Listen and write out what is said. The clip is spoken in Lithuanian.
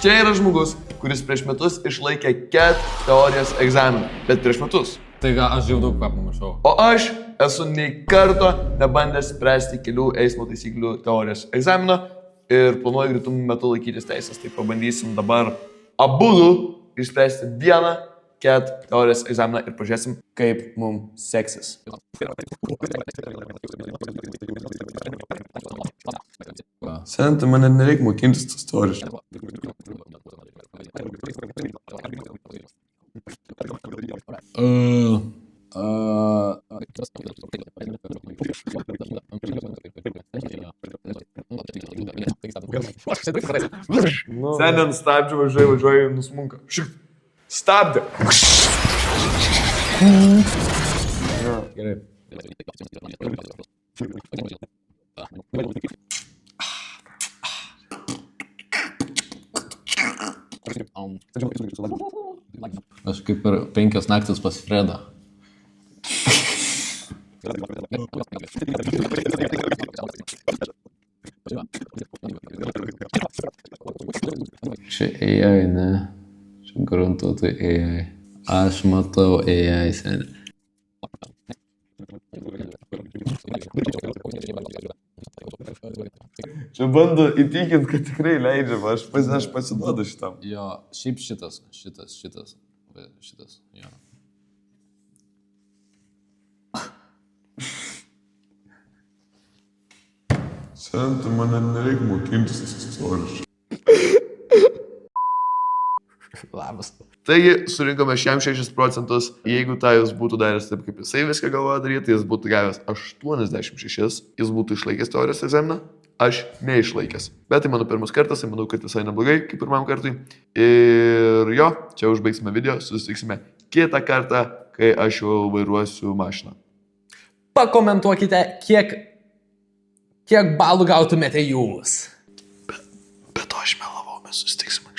Čia yra žmogus, kuris prieš metus išlaikė CAT teorijos egzaminą. Bet prieš metus. Tai gal aš jau daug ką pamiršau. O aš esu nei karto nebandęs spręsti kelių eismo taisyklių teorijos egzamino ir planuoju greitų metų laikytis teisės. Tai pabandysim dabar abudu išspręsti vieną CAT teorijos egzaminą ir pažiūrėsim, kaip mums seksis. Sen, tai man net nereikia mokintis tas teorijas. Sen ant stabdžių važiuoju, nusmunka. Stabdė. Gerai. Aš kaip per 5 naktis pas Fredą. Čia AI, ne? Čia garantuotai AI. Aš matau AI, seniai. Čia bando įtikinti, kad tikrai leidžiama, aš pasiduodu šitam. Jo, šiaip šitas, jo. Sen, tai man nereikia mokintis tas teorijas. Labas. Taigi, surinkome šiam 6%, jeigu tai jis būtų daręs taip, kaip jisai viską galvoja daryti, tai jis būtų gavęs 86, jis būtų išlaikęs teorijos egzaminą, aš neišlaikęs. Bet tai mano pirmas kartas, tai manau, kad visai neblogai, kaip pirmam kartui. Ir jo, čia užbaigsime video, susitiksime kitą kartą, kai aš jau vairuosiu mašiną. Pakomentuokite, kiek balų gautumėte jūs. Bet to aš melavau, mes susitiksime.